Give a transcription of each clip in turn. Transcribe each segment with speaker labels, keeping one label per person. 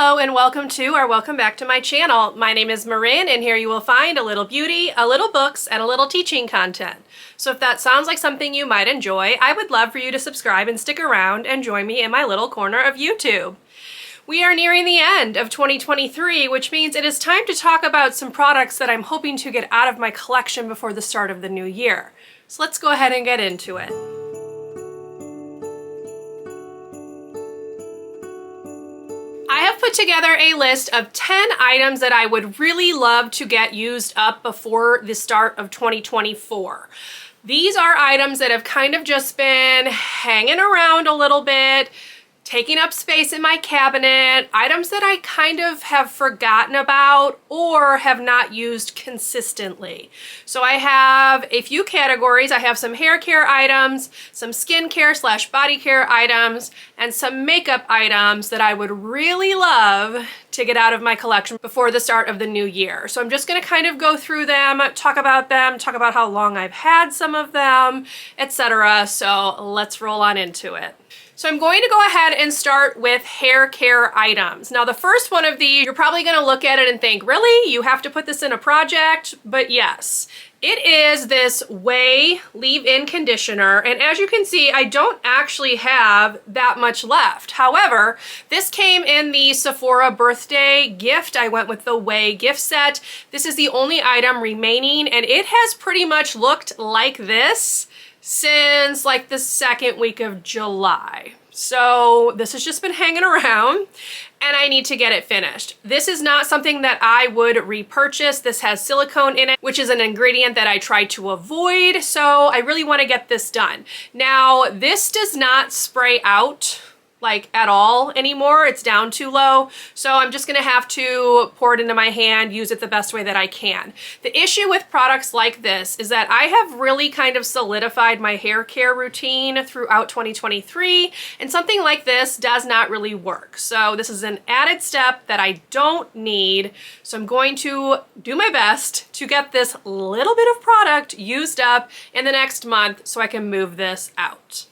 Speaker 1: Hello and welcome to or welcome back to my channel. My name is Marin and here you will find a little beauty, a little books, and a little teaching content. So if that sounds like something you might enjoy, I would love for you to subscribe and stick around and join me in my little corner of YouTube. We are nearing the end of 2023, which means it is time to talk about some products that I'm hoping to get out of my collection before the start of the new year. So let's go ahead and get into it. I have put together a list of 10 items that I would really love to get used up before the start of 2024. These are items that have kind of just been hanging around a little bit, taking up space in my cabinet, items that I kind of have forgotten about or have not used consistently. So I have a few categories. I have some hair care items, some skincare / body care items, and some makeup items that I would really love to get out of my collection before the start of the new year. So I'm just gonna kind of go through them, talk about how long I've had some of them, etc. So let's roll on into it. So I'm going to go ahead and start with hair care items. Now the first one of these, you're probably gonna look at it and think, really? You have to put this in a project? But yes, it is this Way leave-in conditioner. And as you can see, I don't actually have that much left. However, this came in the Sephora birthday gift. I went with the Way gift set. This is the only item remaining and it has pretty much looked like this since like the second week of July. So this has just been hanging around and I need to get it finished. This is not something that I would repurchase. This has silicone in it, which is an ingredient that I try to avoid. So I really want to get this done. Now, this does not spray out like at all anymore. It's down too low. So I'm just gonna have to pour it into my hand, use it the best way that I can. The issue with products like this is that I have really kind of solidified my hair care routine throughout 2023, and something like this does not really work. So this is an added step that I don't need. So I'm going to do my best to get this little bit of product used up in the next month so I can move this out.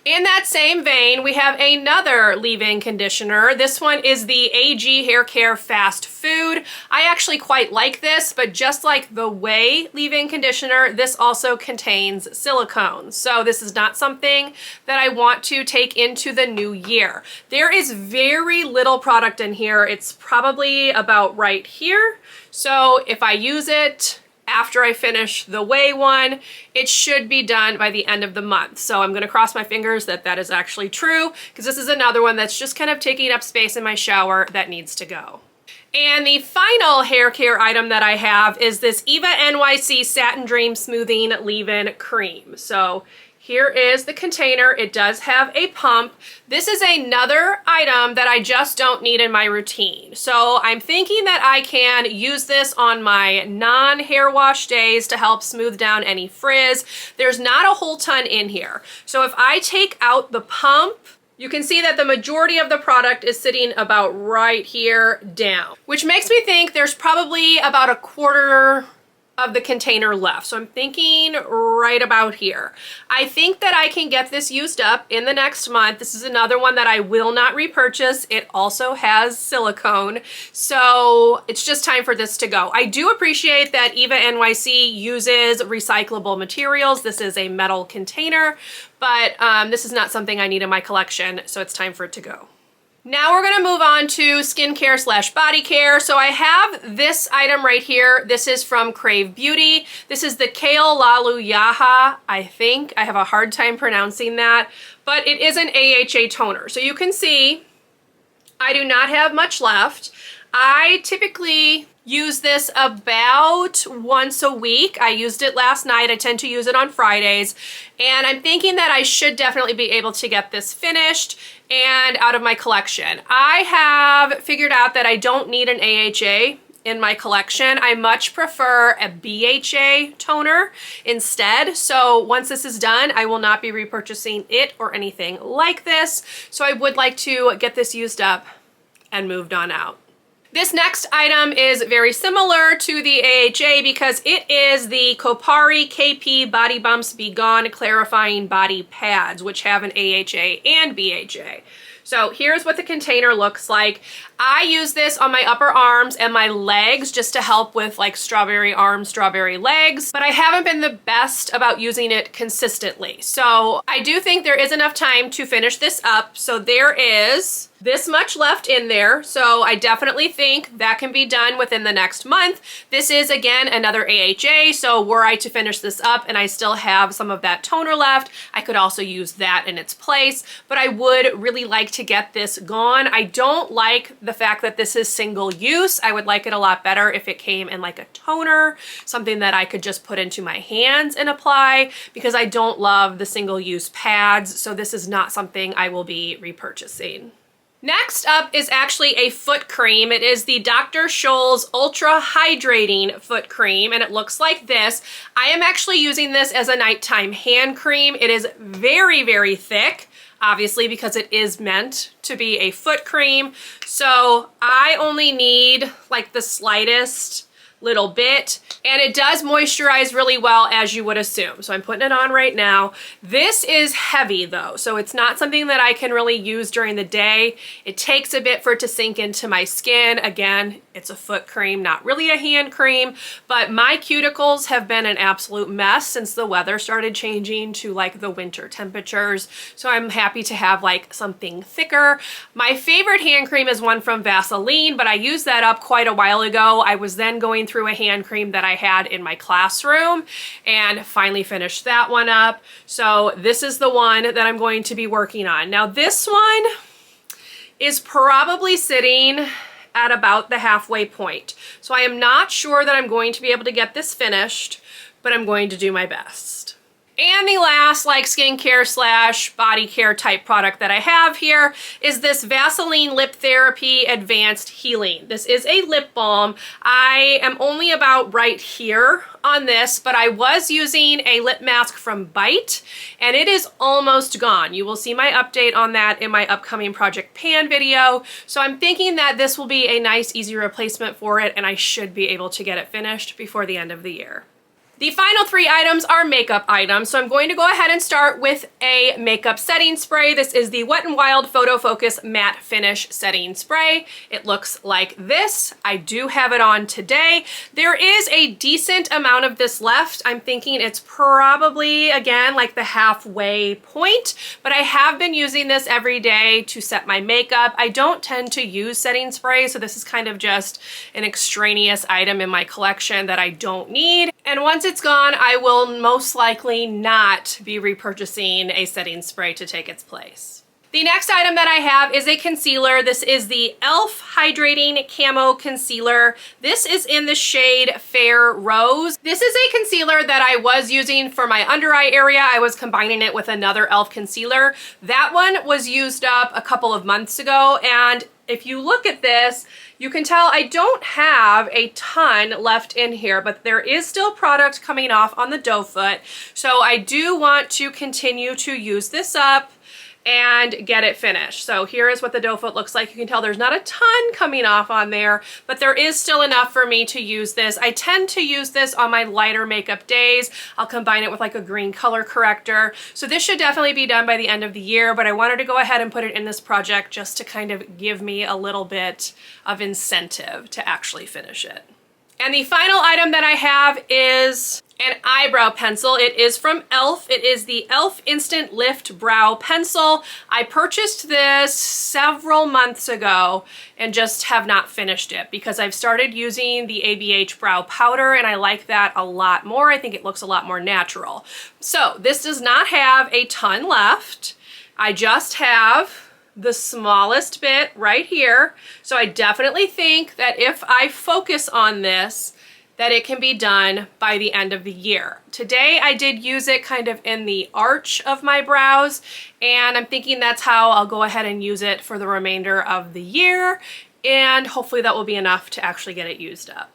Speaker 1: In that same vein, we have another leave-in conditioner. This one is the AG Hair Care Fast Food. I actually quite like this, but just like the Way leave-in conditioner, this also contains silicone. So this is not something that I want to take into the new year. There is very little product in here. It's probably about right here. So if I use it after I finish the Way one, it should be done by the end of the month. So I'm gonna cross my fingers that that is actually true, because this is another one that's just kind of taking up space in my shower that needs to go. And the final hair care item that I have is this Eva NYC Satin Dream Smoothing Leave-In Cream. So here is the container. It does have a pump. This is another item that I just don't need in my routine. So I'm thinking that I can use this on my non-hair wash days to help smooth down any frizz. There's not a whole ton in here. So if I take out the pump, you can see that the majority of the product is sitting about right here down, which makes me think there's probably about a quarter of the container left. So I'm thinking right about here. I think that I can get this used up in the next month. This is another one that I will not repurchase. It also has silicone. So it's just time for this to go. I do appreciate that Eva NYC uses recyclable materials. This is a metal container, but this is not something I need in my collection. So it's time for it to go. Now we're gonna move on to skincare / body care. So I have this item right here. This is from Crave Beauty. This is the Kale Lalu Yaha, I think. I have a hard time pronouncing that, but it is an AHA toner. So you can see I do not have much left. I typically use this about once a week. I used it last night. I tend to use it on Fridays, and I'm thinking that I should definitely be able to get this finished and out of my collection. I have figured out that I don't need an AHA in my collection. I much prefer a BHA toner instead. So once this is done, I will not be repurchasing it or anything like this. So I would like to get this used up and moved on out. This next item is very similar to the AHA because it is the Kopari KP Body Bumps Be Gone Clarifying Body Pads, which have an AHA and BHA. So here's what the container looks like. I use this on my upper arms and my legs just to help with like strawberry arms, strawberry legs, but I haven't been the best about using it consistently. So I do think there is enough time to finish this up. So there is this much left in there. So I definitely think that can be done within the next month. This is again another AHA. So were I to finish this up and I still have some of that toner left, I could also use that in its place, but I would really like to get this gone. I don't like the fact that this is single use. I would like it a lot better if it came in like a toner, something that I could just put into my hands and apply, because I don't love the single use pads. So this is not something I will be repurchasing. Next up is actually a foot cream. It is the Dr. Scholl's Ultra Hydrating Foot Cream, and it looks like this. I am actually using this as a nighttime hand cream. It is very, very thick, obviously, because it is meant to be a foot cream. So I only need like the slightest little bit, and it does moisturize really well, as you would assume. So I'm putting it on right now. This is heavy though, so it's not something that I can really use during the day. It takes a bit for it to sink into my skin. Again, it's a foot cream, not really a hand cream, but my cuticles have been an absolute mess since the weather started changing to like the winter temperatures. So I'm happy to have like something thicker. My favorite hand cream is one from Vaseline, but I used that up quite a while ago. I was then going through a hand cream that I had in my classroom and finally finished that one up. So this is the one that I'm going to be working on. Now this one is probably sitting at about the halfway point. So I am not sure that I'm going to be able to get this finished, but I'm going to do my best. And the last like skincare slash body care type product that I have here is this Vaseline Lip Therapy Advanced Healing. This is a lip balm. I am only about right here on this, but I was using a lip mask from Bite and it is almost gone. You will see my update on that in my upcoming Project Pan video. So I'm thinking that this will be a nice, easy replacement for it, and I should be able to get it finished before the end of the year. The final three items are makeup items, so I'm going to go ahead and start with a makeup setting spray. This is the Wet n Wild Photo Focus Matte Finish Setting Spray. It looks like this. I do have it on today. There is a decent amount of this left. I'm thinking it's probably, again, like the halfway point, but I have been using this every day to set my makeup. I don't tend to use setting spray, so this is kind of just an extraneous item in my collection that I don't need. And once it's gone, I will most likely not be repurchasing a setting spray to take its place. The next item that I have is a concealer. This is the e.l.f. Hydrating Camo Concealer. This is in the shade Fair Rose. This is a concealer that I was using for my under eye area. I was combining it with another e.l.f. concealer. That one was used up a couple of months ago, and if you look at this, you can tell I don't have a ton left in here, but there is still product coming off on the doe foot. So I do want to continue to use this up and get it finished. So here is what the doe foot looks like. You can tell there's not a ton coming off on there, but there is still enough for me to use this. I tend to use this on my lighter makeup days. I'll combine it with like a green color corrector. So this should definitely be done by the end of the year, but I wanted to go ahead and put it in this project just to kind of give me a little bit of incentive to actually finish it. And the final item that I have is an eyebrow pencil. It is from e.l.f. It is the e.l.f. Instant Lift Brow Pencil. I purchased this several months ago and just have not finished it because I've started using the ABH brow powder and I like that a lot more. I think it looks a lot more natural. So this does not have a ton left. I just have the smallest bit right here. So I definitely think that if I focus on this, that it can be done by the end of the year. Today I did use it kind of in the arch of my brows, and I'm thinking that's how I'll go ahead and use it for the remainder of the year, and hopefully that will be enough to actually get it used up.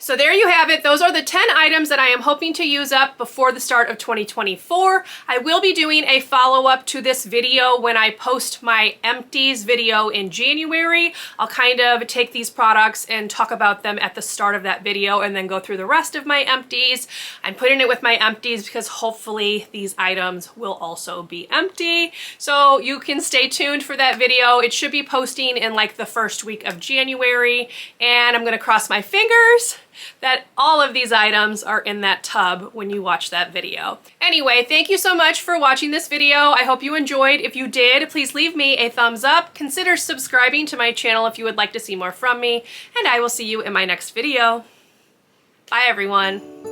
Speaker 1: So there you have it. Those are the 10 items that I am hoping to use up before the start of 2024. I will be doing a follow-up to this video when I post my empties video in January. I'll kind of take these products and talk about them at the start of that video and then go through the rest of my empties. I'm putting it with my empties because hopefully these items will also be empty. So you can stay tuned for that video. It should be posting in like the first week of January, and I'm gonna cross my fingers that all of these items are in that tub when you watch that video. Anyway, thank you so much for watching this video. I hope you enjoyed. If you did, please leave me a thumbs up. Consider subscribing to my channel if you would like to see more from me, and I will see you in my next video. Bye, everyone.